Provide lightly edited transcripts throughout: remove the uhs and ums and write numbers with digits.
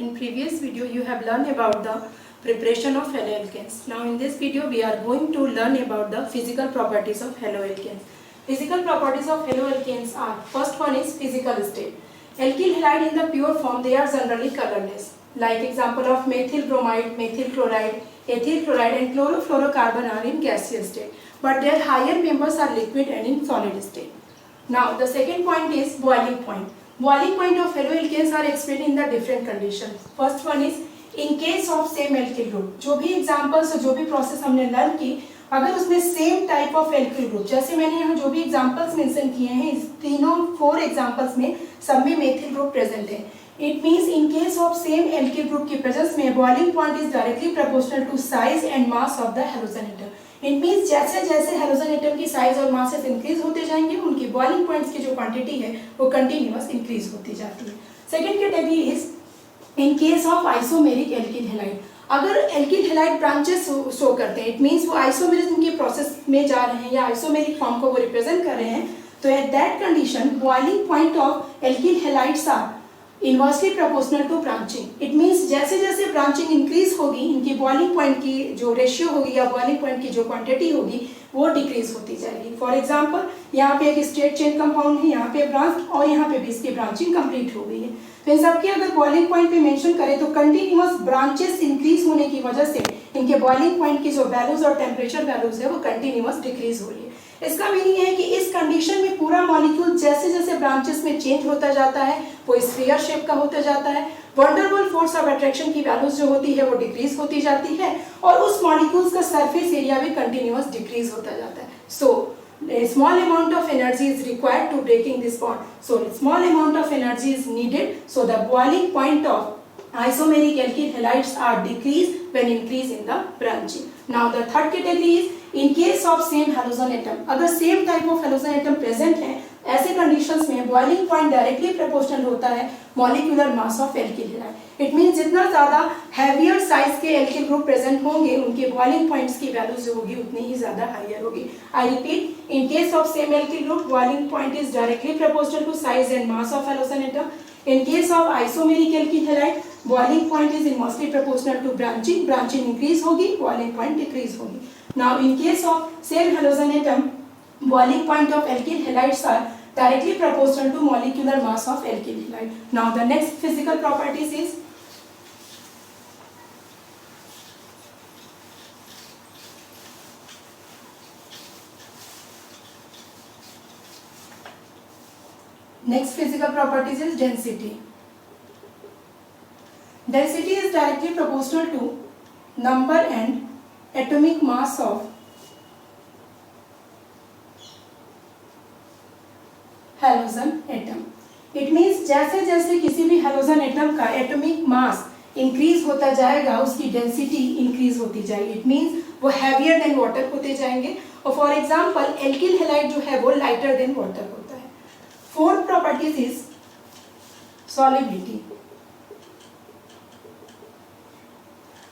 In previous video you have learned about the preparation of haloalkanes. Now in this video we are going to learn about the physical properties of haloalkanes. Physical properties of haloalkanes are, first one is physical state. Alkyl halide in the pure form, they are generally colorless. Like example of methyl bromide, methyl chloride, ethyl chloride and chlorofluorocarbon are in gaseous state. But their higher members are liquid and in solid state. Now the second point is boiling point. Boiling point of haloalkanes are explained in the different conditions. First one is in case of same alkyl group. जो भी examples जो भी process हमने learn की, अगर उसमें same type of alkyl group, जैसे मैंने यहाँ जो भी examples mention किए हैं, इस तीनों 4 examples में सब में methyl group present है. It means in case of same alkyl group की presence में boiling point is directly proportional to size and mass of the halogen atom. It means जैसे जैसे halogen atom की size और masses increase होते जाएंगे, उनकी boiling points की जो quantity है वो continuous increase होती जाती है. Second category is in case of isomeric alkyl halide. अगर alkyl halide branches शो करते हैं, it means वो isomerism की process में जा रहे हैं या isomeric form को वो represent कर रहे हैं, तो at that condition boiling point of alkyl halides are inversely proportional to branching. It means जैसे जैसे ब्रांचिंग इंक्रीज होगी, इनकी बॉइलिंग पॉइंट की जो रेशियो होगी या बॉइलिंग पॉइंट की जो क्वांटिटी होगी वो डिक्रीज होती जाएगी. फॉर एग्जांपल यहाँ पे एक स्ट्रेट चेन कंपाउंड है, यहाँ पे ब्रांच और यहाँ पे भी इसकी ब्रांचिंग कंप्लीट हो गई है. तो इन सबके अगर बॉइलिंग पॉइंट पे मेंशन करें तो कंटिन्यूअस ब्रांचेस इंक्रीज होने की वजह से इनके बॉइलिंग पॉइंट की जो वैल्यूज और टेम्परेचर वैल्यूज है वो कंटिन्यूअस डिक्रीज हो रही है. इसका मीनिंग है कि इस कंडीशन में पूरा मॉलिक्यूल जैसे जैसे ब्रांचेस में चेंज होता जाता है वो स्फीयर शेप का होता जाता है. वंडरबल फोर्स ऑफ अट्रैक्शन की वैल्यूज जो होती है वो डिक्रीज होती जाती है और उस मॉलिक्यूल्स का सरफेस एरिया भी कंटिन्यूअस डिक्रीज होता जाता है. सो a small amount of energy is required to breaking this bond. So a small amount of energy is needed. So the boiling point of isomeric alkyl halides are decreased when increase in the branching. Now the third category is in case of same halogen atom. अगर same type of halogen atom present है, ऐसे conditions में boiling point directly proportional होता है molecular mass of alkyl halide. It means जितना ज़्यादा heavier size के alkyl group present होंगे, उनके boiling points की values जो होगी उतनी ही ज़्यादा higher होगी. I repeat, in case of same alkyl group, boiling point is directly proportional to size and mass of halogen atom. In case of isomeric alkyl halide, boiling point is inversely proportional to branching. Branching increase होगी, boiling point decrease होगी. Now in case of same halogen atom, boiling point of alkyl halides are directly proportional to molecular mass of alkyl halide. Now the next physical properties is density. Density is directly proportional to number and atomic mass of halogen atom. It means जैसे जैसे किसी भी halogen atom का atomic mass increase होता जाएगा उसकी density increase होती जाएगी. It means वो heavier than water होते जाएंगे और for example alkyl halide जो है वो lighter than water होता है. Fourth properties is solubility.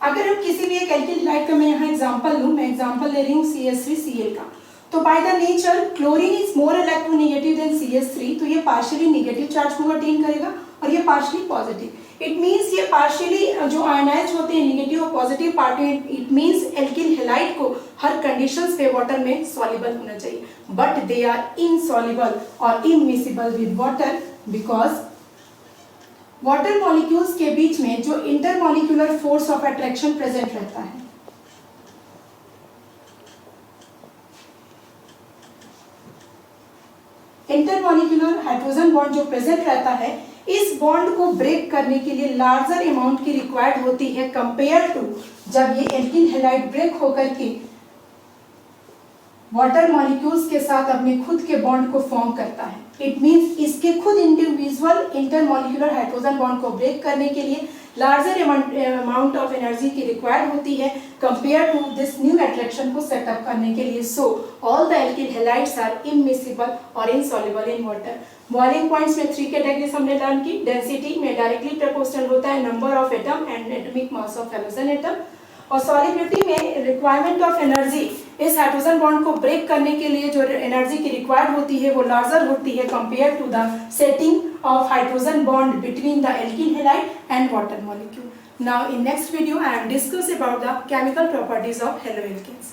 अगर हम किसी भी एक alkyl halide का मैं यहाँ एग्जांपल लूँ, मैं एग्जांपल ले रही हूँ CH3Cl का, तो by the nature chlorine is more electronegative than CH3, तो ये पार्शियली नेगेटिव चार्ज को अटेन करेगा और ये पार्शियली पॉजिटिव. इट मींस ये पार्शियली जो आयनाइज होते हैं नेगेटिव और पॉजिटिव पार्ट में, इट मींस एल्किल हैलाइड को हर कंडीशंस पे वाटर में सॉल्युबल होना चाहिए, बट दे आर इनसॉल्युबल और immiscible with water because water molecules के बीच में जो intermolecular force of attraction present रहता है. इंटरमॉलिक्यूलर हाइड्रोजन बॉन्ड जो प्रेजेंट रहता है, इस बॉन्ड को ब्रेक करने के लिए लार्जर अमाउंट की रिक्वायर्ड होती है कंपेयर टू जब ये एल्किल हैलाइड ब्रेक होकर के वाटर मॉलिक्यूल्स के साथ अपने खुद के बॉन्ड को फॉर्म करता है. इट मींस इसके खुद इंडिविजुअल इंटरमॉलिक्यूलर हाइड्रोजन बॉन्ड को ब्रेक करने के लिए लार्जर अमाउंट ऑफ एनर्जी की रिक्वायर्ड होती है compare to this new attraction को सेटअप करने के लिए. So all the alkyl halides are immiscible or insoluble in water. Boiling points में 3 कैटेगरीज हमने लर्न की. डेंसिटी में डायरेक्टली प्रोपोर्शनल होता है number of atom and atomic mass of halogen atom. और सॉलिबिलिटी में रिक्वायरमेंट ऑफ एनर्जी इस hydrogen bond को ब्रेक करने के लिए जो एनर्जी की रिक्वायर्ड होती है वो लार्जर होती है compare to the setting of hydrogen bond between the alkene halide and water molecule. Now in next video I am discuss about the chemical properties of haloalkanes.